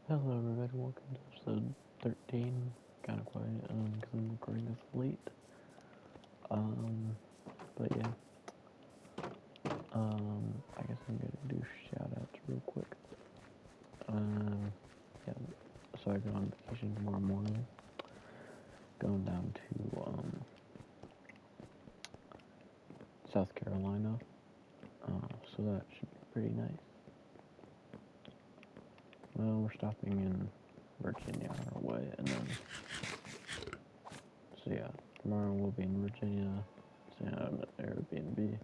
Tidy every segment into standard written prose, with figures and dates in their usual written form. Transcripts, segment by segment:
Hello everybody, welcome to episode 13. Kind of quiet, because I'm recording this late. Um, but yeah, I guess I'm gonna do shout outs real quick. Yeah, so I go on vacation tomorrow morning, going down to, South Carolina, so that should be pretty nice. Well, we're stopping in Virginia on our way, and then, so yeah, tomorrow we'll be in Virginia, staying at an Airbnb, and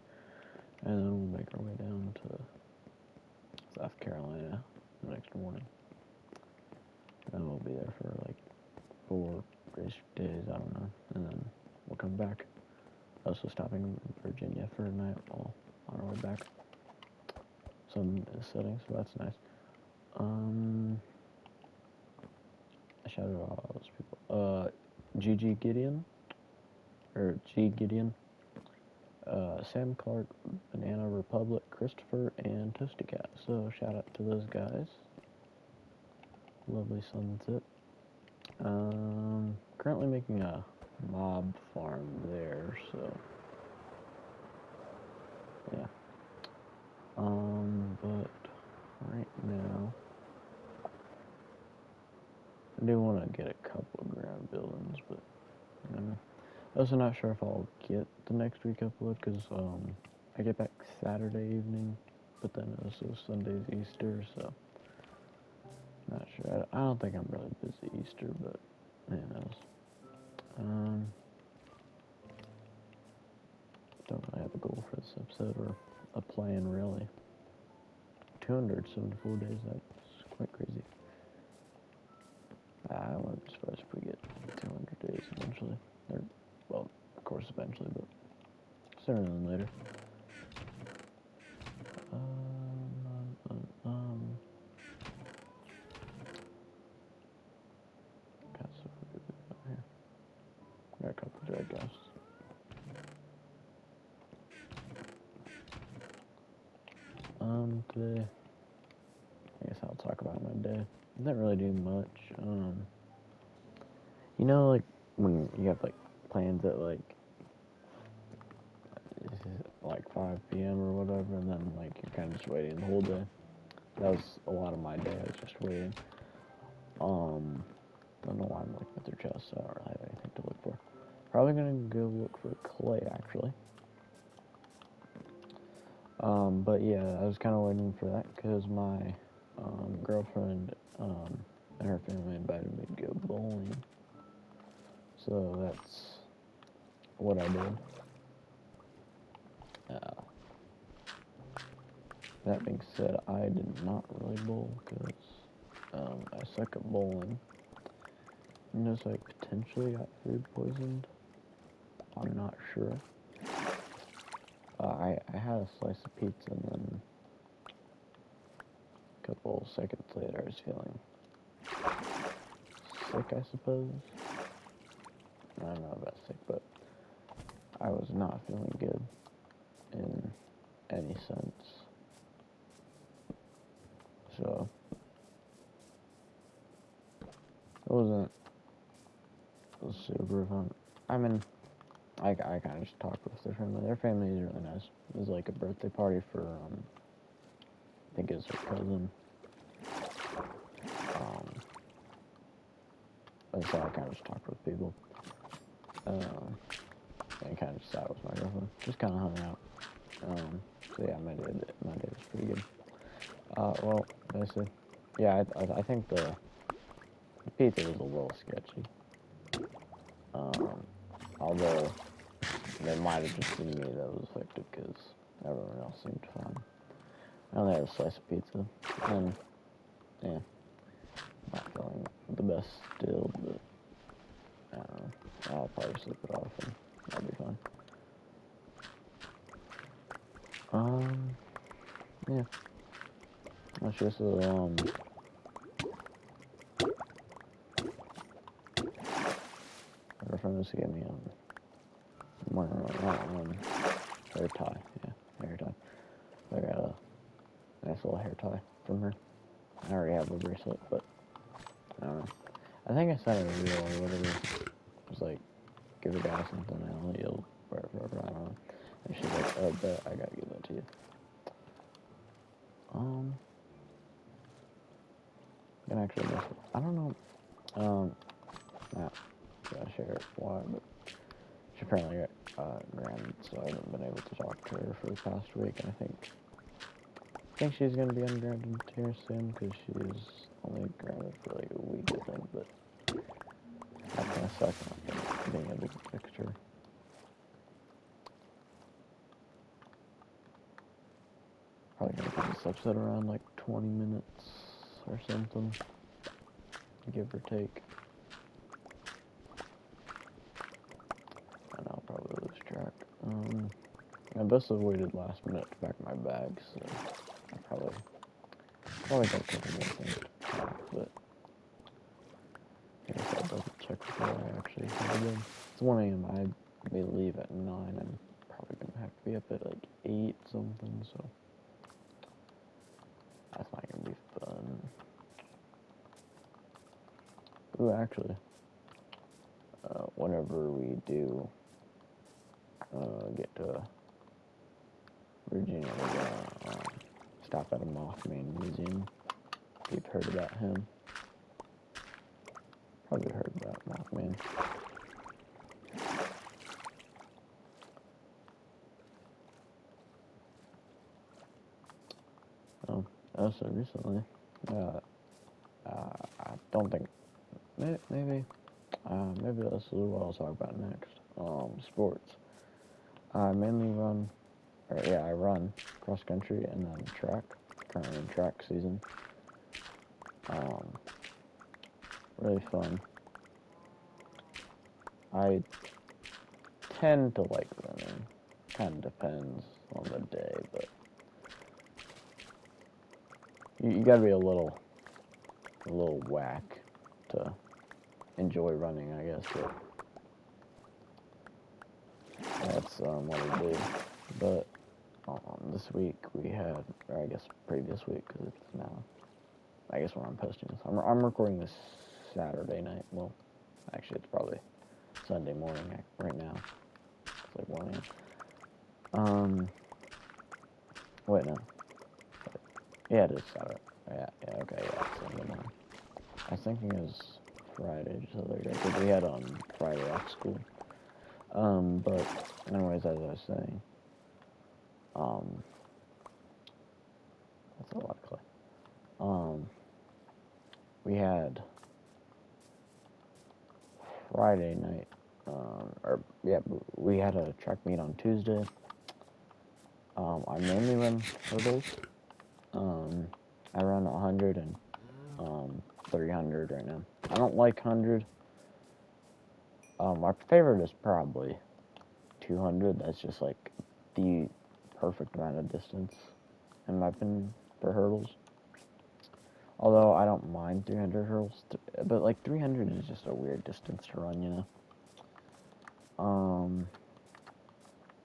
then we'll make our way down to South Carolina the next morning. And we'll be there for like 4-ish days, I don't know. And then we'll come back. Also stopping in Virginia for a night while on our way back. Some settings, so that's nice. I shouted out all those people. Gigi Gideon, or G Gideon, Sam Clark, Banana Republic, Christopher, and Toasty Cat. So shout out to those guys. Lovely sunset. Currently making a mob farm there, so yeah. But right now, I do want to get a couple of ground buildings, but I don't know. Also not sure if I'll get the next week upload, because I get back Saturday evening, but then also Sunday's Easter, so not sure. I don't think I'm really busy Easter, but who knows. Don't really have a goal for this episode, or a plan really. 274 days, that's quite crazy. I wouldn't be surprised if we get 200 days eventually. Or, well, of course eventually, but sooner than later. Got some food over here. Got a couple of dry ghosts. Today, I guess I'll talk about my day. I didn't really do much. You know, like, when you have, like, plans at, like 5 p.m. or whatever, and then, like, you're kind of just waiting the whole day. That was a lot of my day. I was just waiting. Don't know why I'm looking at their chests. I don't really have anything to look for. Probably gonna go look for clay, actually. But yeah, I was kind of waiting for that because my girlfriend and her family invited me to go bowling. So that's what I did. That being said, I did not really bowl because I suck at bowling. And just like potentially got food poisoned. I'm not sure. I had a slice of pizza, and then a couple seconds later I was feeling sick, I suppose. I don't know about sick, but I was not feeling good in any sense. So it wasn't super fun. I mean, I kind of just talked with their family. Their family is really nice. It was like a birthday party for, I think it's her cousin. And so I kind of just talked with people. And kind of just sat with my girlfriend. Just kind of hung out. So yeah, my day was pretty good. Well, basically, yeah, I think the pizza was a little sketchy. Although it might have just been me that was affected because everyone else seemed fine. I only had a slice of pizza, and yeah, not feeling the best still, but I don't know. I'll probably sleep it off, and that'll be fine. Yeah. That's just my girlfriend was to get me hair tie. Yeah, hair tie. I got a nice little hair tie from her. I already have a bracelet, but I don't know. I think I sent a reel or whatever. It was like, give a guy something, and he'll whatever, I don't know. And she's like, oh, bet, I gotta give that to you. I can actually miss it. I don't know. Not gonna share why, but she apparently got grounded, so I haven't been able to talk to her for the past week, and I think she's gonna be ungrounded here soon, because she's only grounded for like a week, I think, but that kind of sucks not being able to fix her. Probably gonna keep this episode around like 20 minutes or something, give or take. And I'll probably lose track. I best have waited last minute to pack my bags, so I probably got a couple more things to pack, but I guess I'll double check before I actually head in. It's 1 a.m. I may leave at 9. I'm probably gonna have to be up at like 8 something, so that's not gonna be fun. Ooh, actually, whenever we do get to Virginia, we're gonna stop at a Mothman museum. If you've heard about him. Probably heard about Mothman. Also recently, I don't think, maybe that's what I'll talk about next. Sports. I mainly run, I run cross country and then track. Currently in track season. Really fun. I tend to like running. Kind of depends on the day, but you gotta be a little whack to enjoy running, I guess, but that's what we do. But this week we had, or I guess previous week, because it's now, I guess when I'm posting this, I'm recording this Saturday night. Well, actually it's probably Sunday morning right now. It's like 1 a.m. Wait, no. Yeah, it is Saturday. Yeah, okay, yeah, it's Sunday morning. I was thinking it was Friday just the other day, because we had on Friday off school. But anyways, as I was saying, that's a lot of clay. We had Friday night, we had a track meet on Tuesday. I mainly run hurdles. I run 100 and 300 right now. I don't like 100. My favorite is probably 200. That's just like the perfect amount of distance, in my opinion, for hurdles. Although I don't mind 300 hurdles, but like 300 is just a weird distance to run, you know.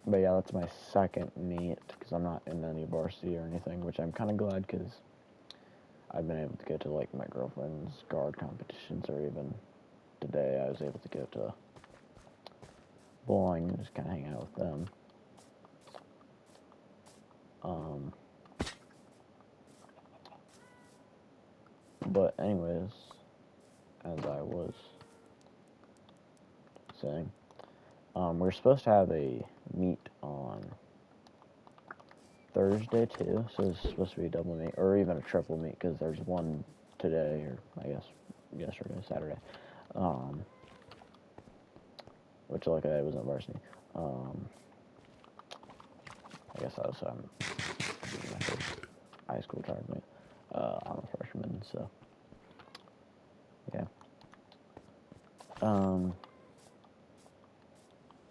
But yeah, that's my second meet, because I'm not in any varsity or anything, which I'm kind of glad, because I've been able to go to like my girlfriend's guard competitions, or even today I was able to go to bowling and just kind of hang out with them. But anyways, as I was saying, we're supposed to have a meet on Thursday too, so it's supposed to be a double meet, or even a triple meet, because there's one today, or I guess yesterday, Saturday, which like I was in varsity. I guess I was my first high school track meet. I'm a freshman, so yeah.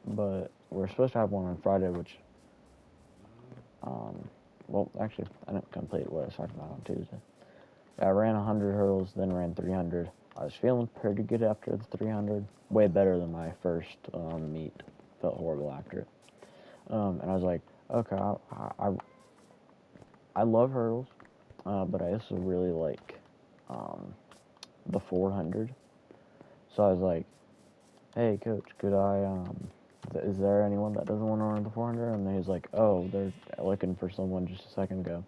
But we're supposed to have one on Friday, which, well, actually, I didn't complete what I was talking about on Tuesday. I ran 100 hurdles, then ran 300. I was feeling pretty good after the 300. Way better than my first meet. Felt horrible after it. And I was like, okay, I love hurdles, but I also really like the 400. So I was like, hey, coach, could I, is there anyone that doesn't want to run the 400? And he was like, oh, they're looking for someone just a second ago.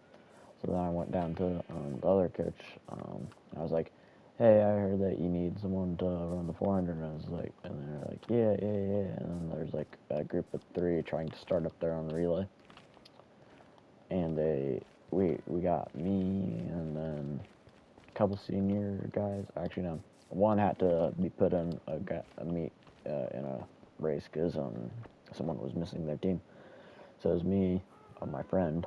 So then I went down to the other coach. I was like, hey, I heard that you need someone to run the 400. And I was like, and they're like, yeah. And then there's like a group of 3 trying to start up their own relay. And we got me and then a couple senior guys. Actually, no. One had to be put in a meet in a race because someone was missing their team. So it was me, my friend,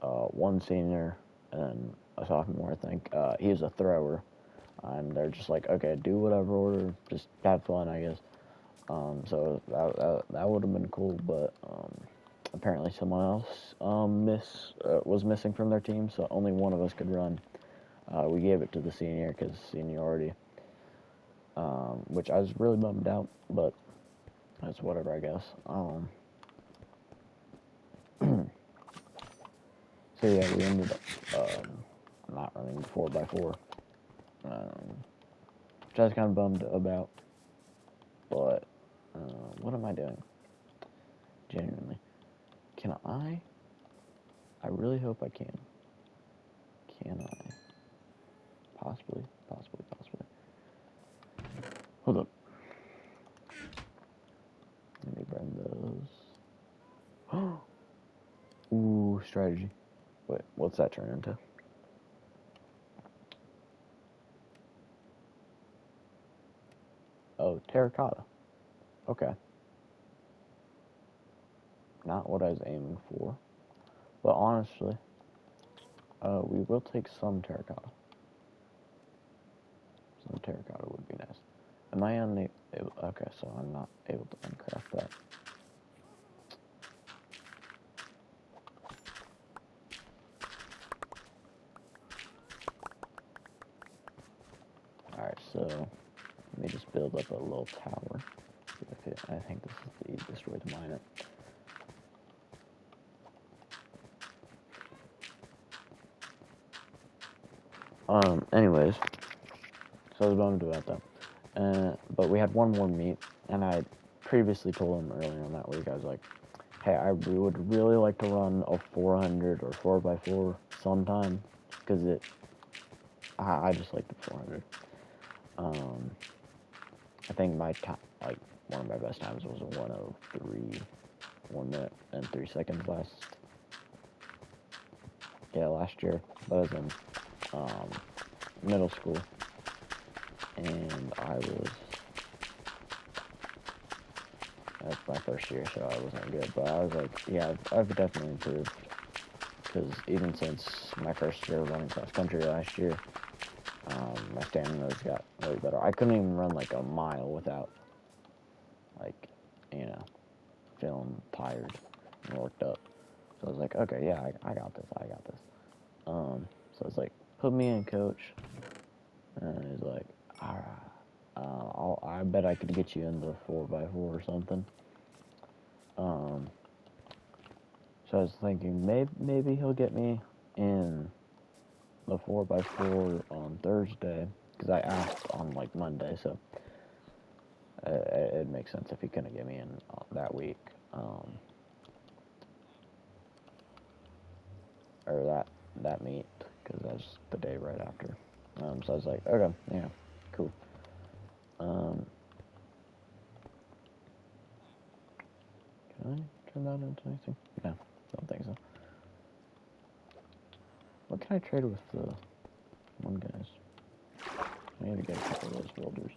one senior, and then a sophomore, I think. He was a thrower, and they're just like, okay, do whatever order, just have fun, I guess. So that would have been cool, but apparently someone else was missing from their team, so only one of us could run. We gave it to the senior because seniority, which I was really bummed out, but that's whatever, I guess. So yeah, we ended up not running the 4x4, which I was kind of bummed about. But what am I doing? Genuinely, can I? I really hope I can. Can I? Possibly. Hold up. Let me burn those. Ooh, strategy. Wait, what's that turn into? Oh, terracotta. Okay. Not what I was aiming for. But honestly, we will take some terracotta. Some terracotta would be nice. Am I unable? Okay, so I'm not able to uncraft that. Alright, so let me just build up a little tower. I think this is the easiest way to mine it. Anyways, so I was bummed about that. But we had one more meet, and I previously told him earlier on that week, I was like, hey, I would really like to run a 400 or 4x4 sometime, because I just like the 400. I think my time, like, one of my best times was a 1:03, 1 minute and 3 seconds last year. That was in middle school, and that's my first year, so I wasn't good, but I was like, yeah, I've definitely improved, because even since my first year running cross country last year, my stamina's got way better. I couldn't even run like a mile without, like, feeling tired and worked up. So I was like, okay, yeah, I got this. So it's like, put me in, coach. And he's like, all right, I bet I could get you in the 4x4 or something. So I was thinking maybe he'll get me in the 4x4 on Thursday, because I asked on like Monday, so it makes sense if he couldn't get me in that week, or that meet, because that's the day right after. So I was like, okay, yeah, cool. Can I turn that into anything? No, don't think so. What can I trade with the one guys? I need to get a couple of those builders.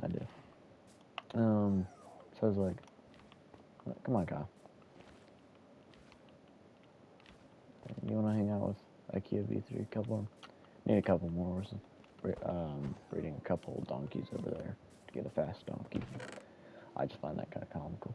I do. So I was like, come on, Kyle. You want to hang out with IKEA V3 couple? Need a couple more horses. Breeding a couple donkeys over there to get a fast donkey. I just find that kind of comical.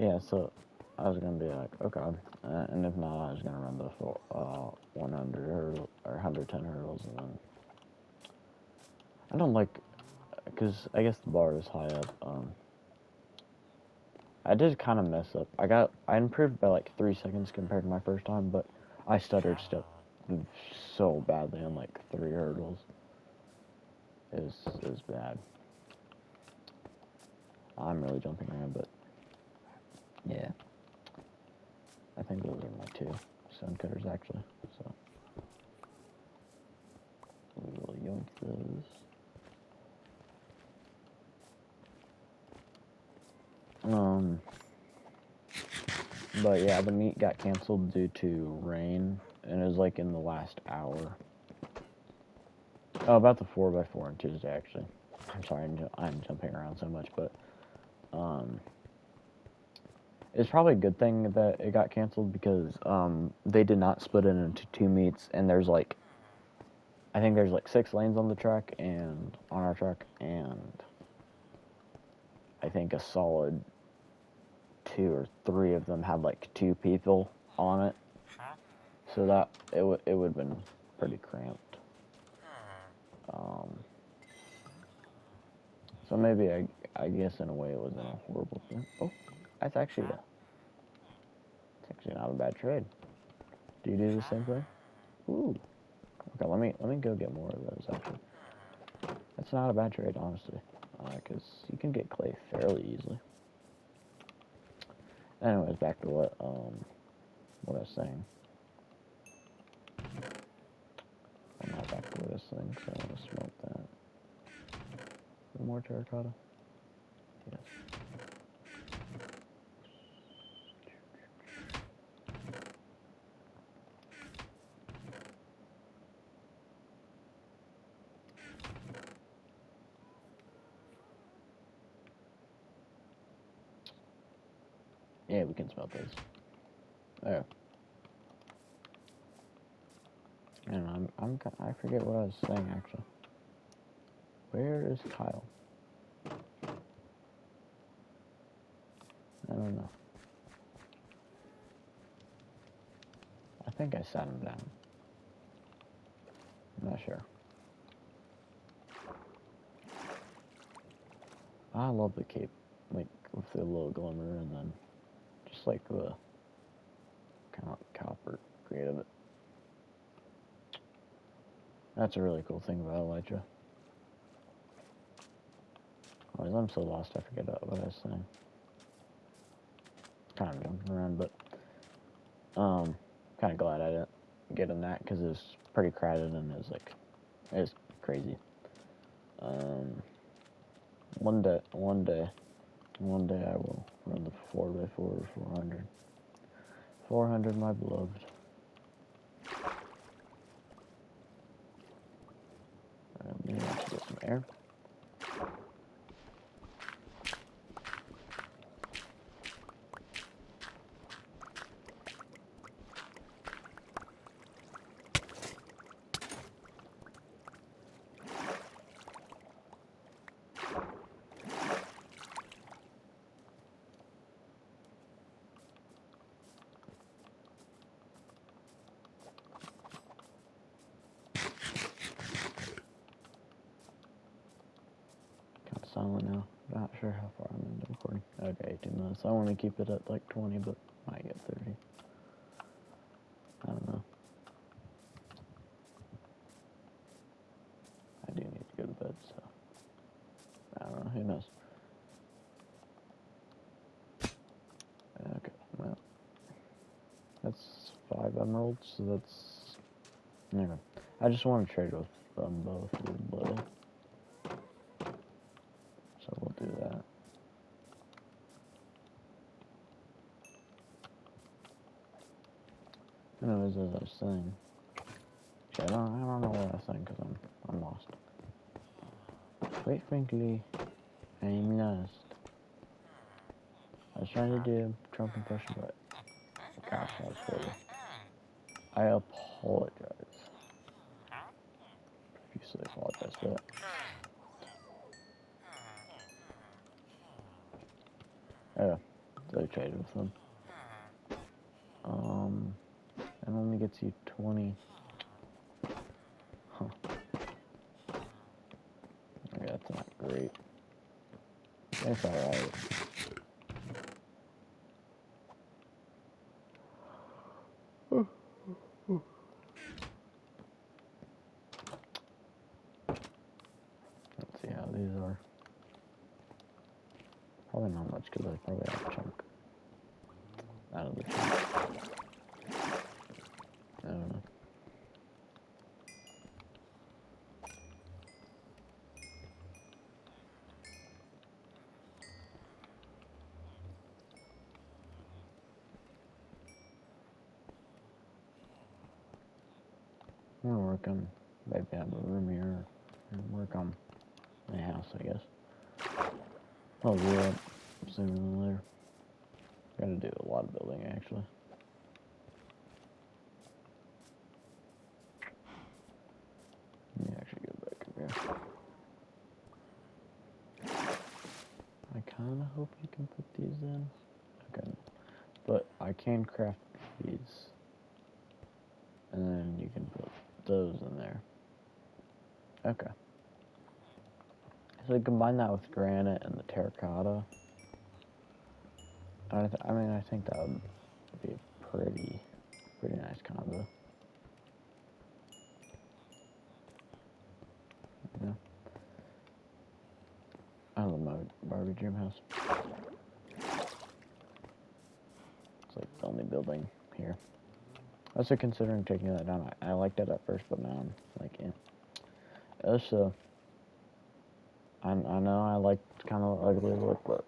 Yeah, so I was gonna be like, okay, and if not, I was gonna run the full 100 hurdle or 110 hurdles, and then I don't like, because I guess the bar is high up. I did kind of mess up. I improved by like 3 seconds compared to my first time, but I stuttered still so badly on like 3 hurdles. It was bad. I'm really jumping around, but yeah. I think those are my 2 stone cutters actually, so we will yoink those. But yeah, the meet got canceled due to rain, and it was like in the last hour. Oh, about the 4x4 on Tuesday, actually. I'm sorry, I'm jumping around so much, but it's probably a good thing that it got canceled because they did not split it into 2 meets, and there's like, I think there's like 6 lanes on the track and on our track, and I think a solid 2 or 3 of them had like 2 people on it, so that it would have been pretty cramped. So maybe I guess in a way it wasn't a horrible thing. Oh, that's actually it's actually not a bad trade. Do you do the same thing? Ooh. Okay, let me go get more of those actually. That's not a bad trade, honestly, because you can get clay fairly easily. Anyways, back to what I was saying. I'm not back to what I was saying, so I want to smoke that. More terracotta? Yes. Yeah, we can smelt those. Oh. And I forget what I was saying actually. Where is Kyle? I don't know. I think I sat him down. I'm not sure. I love the cape, like with the little glimmer and then just like the kind of copper grade of it. That's a really cool thing about Elytra. I'm so lost, I forget what I was saying. Kind of jumping around, but kind of glad I didn't get in that because it was pretty crowded and it was crazy. One day I will run the 4x4 400. 400, my beloved. We need to get some air. Silent now. Not sure how far I'm into recording. Okay, 18 minutes. I want to keep it at like 20, but might get 30. I don't know. I do need to go to bed, so I don't know. Who knows? Okay, well, that's 5 emeralds, so that's... Anyway, I just want to trade with them both a little. So we'll do that. Anyways, as I was saying, I don't know what I was saying because I'm lost. Quite frankly, I'm lost. I was trying to do a Trump impression, but gosh, that was horrible. I apologize. Profusely apologize for that. Yeah, so I traded with them. gets you 20. Huh. Okay, that's not great. That's alright. Let's see how these are. Probably not much because I probably have a chunk out of the chunk. I don't know. I'm gonna work on maybe have a room here and work on my house, I guess. I'll do that sooner than later. Gotta do a lot of building actually. Let me actually go back up here. I kinda hope you can put these in. Okay. But I can craft these. And then you can put those in there. Okay. So we combine that with granite and the terracotta. I mean, I think that would be a pretty nice combo. Yeah. I love my Barbie dream house. It's like the only building here. I was considering taking that down. I liked it at first, but now I'm like, yeah. Also, I know I like kind of ugly look, but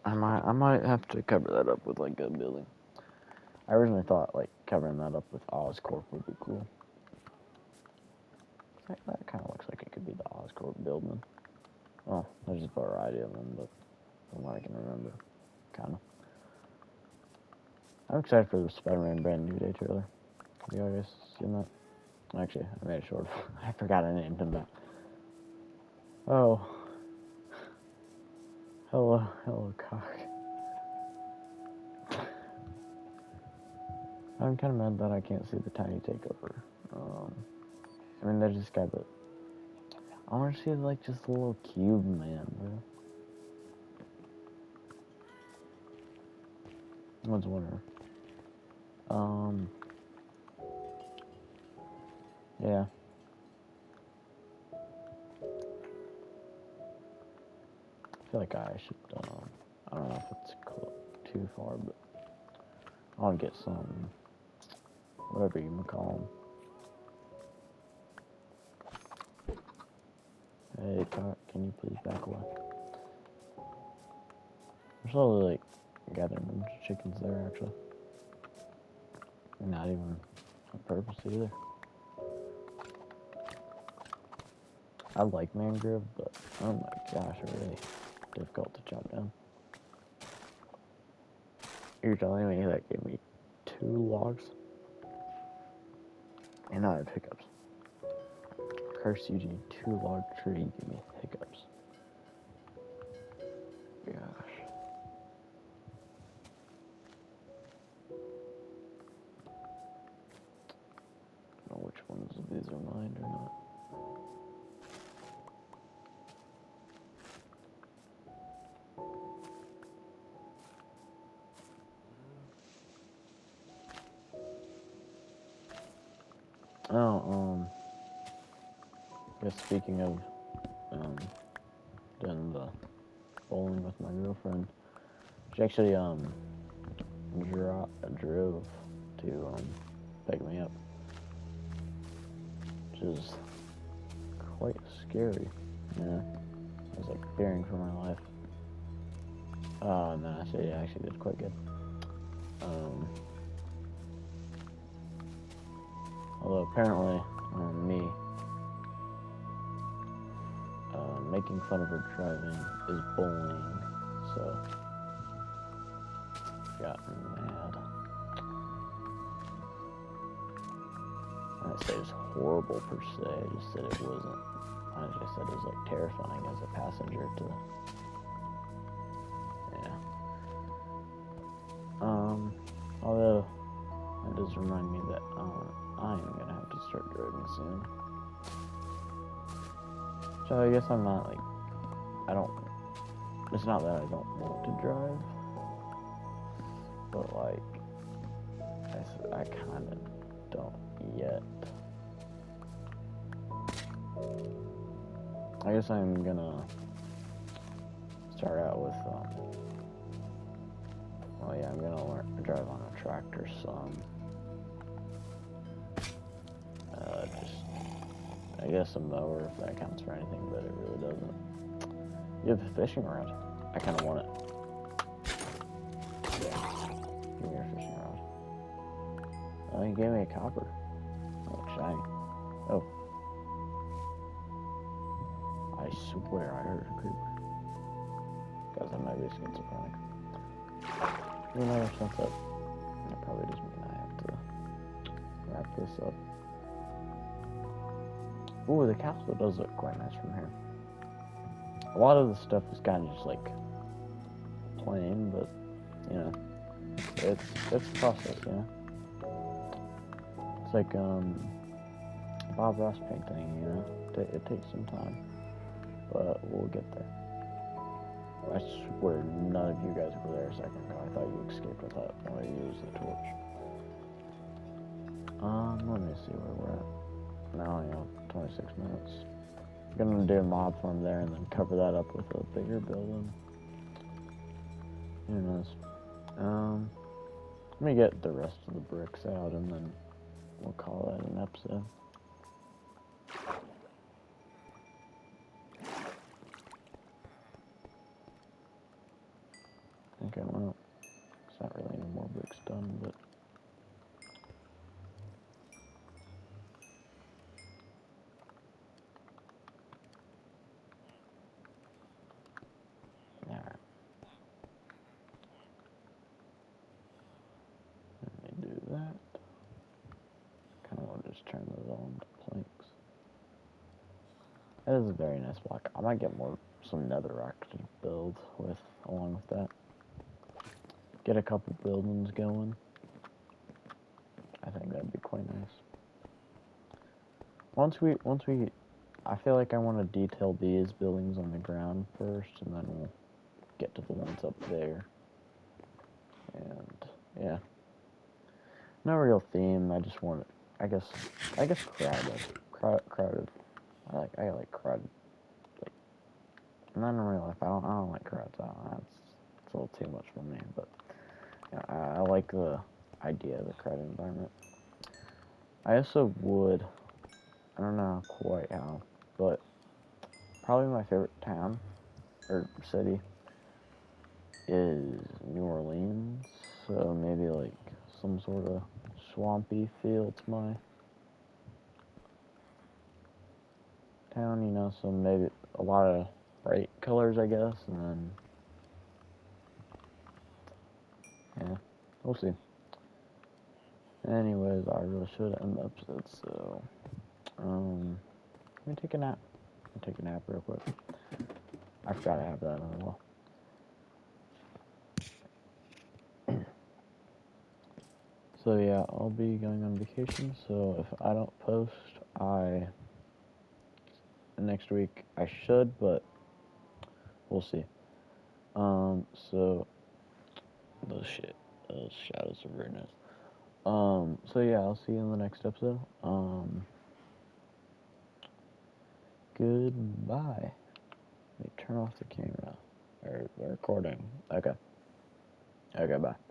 I might have to cover that up with like a building. I originally thought like covering that up with Oscorp would be cool. That kind of looks like it could be the Oscorp building. Well, there's a variety of them, but from what I can remember, kind of. I'm excited for the Spider-Man Brand New Day trailer. Have you guys seen that? Actually, I made it short. I forgot I named him that. Oh. Hello, cock. I'm kind of mad that I can't see the tiny takeover. I mean, there's this guy, but I want to see like just a little cube man, bro. What's wonder? Yeah. I feel like I should, I don't know if it's too far, but I want to get some, whatever you might call them. Hey, cock, can you please back away? I'm slowly, like, gathering a bunch of chickens there, actually. And not even on purpose, either. I like mangrove, but, oh my gosh, they're really difficult to chop down. You're telling me that gave me 2 logs? And I have hiccups. Curse Eugene, 2-log tree, give me hiccups. Gosh. I don't know which ones of these are mine or not. Oh, I guess speaking of, doing the bowling with my girlfriend, she actually, drove to, pick me up, which is quite scary. Yeah, I was like fearing for my life. No, she actually did quite good. Although apparently, me making fun of her driving is bullying, so she got mad. I didn't say it was horrible per se, I just said it wasn't. I just said it was like terrifying as a passenger to, yeah. Although That does remind me that I am gonna have to start driving soon. So I guess I'm not like, I don't, it's not that I don't want to drive, but like, I kind of don't yet. I guess I'm gonna start out with, well yeah, I'm gonna learn to drive on a tractor some. I guess a mower, if that counts for anything, but it really doesn't. You have a fishing rod. I kind of want it. Yeah. Give me your fishing rod. Oh, you gave me a copper. Oh, shiny. Oh. I swear I heard a creeper. Guys, I might be schizophrenic. You know, or something. That probably doesn't mean I have to wrap this up. Ooh, the castle does look quite nice from here. A lot of the stuff is kind of just like plain, but you know, it's a process, you know. It's like Bob Ross painting, you know. It takes some time, but we'll get there. I swear none of you guys were there a second ago. I thought you escaped. I thought I used the torch. Let me see where we're at. Now, 26 minutes. I'm gonna do a mob farm there and then cover that up with a bigger building. Who knows? Let me get the rest of the bricks out and then we'll call that an episode. Okay, well, it's not really any more bricks done, but alright. Let me do that. Kinda wanna just turn those all into planks. That is a very nice block. I might get some netherrack to build with along with that. Get a couple buildings going. I think that'd be quite nice. Once we, I feel like I want to detail these buildings on the ground first, and then we'll get to the ones up there. And yeah, no real theme. I just want, I guess crowded. I like crowded. Like, not in real life. I don't like crowds. It's a little too much for me. But yeah, I like the idea of the crowded environment. I also would. I don't know quite how, but probably my favorite town or city is New Orleans. So maybe like some sort of swampy feel to my town, so maybe a lot of bright colors, I guess, and then yeah, we'll see. Anyways, I really should end the episode, so let me take a nap. Take a nap real quick. I forgot I have that on the wall. So yeah, I'll be going on vacation, so if I don't post, next week I should, but we'll see. So those shadows are very nice. So yeah, I'll see you in the next episode. Goodbye. Let me turn off the camera or the recording. Okay. Okay, bye.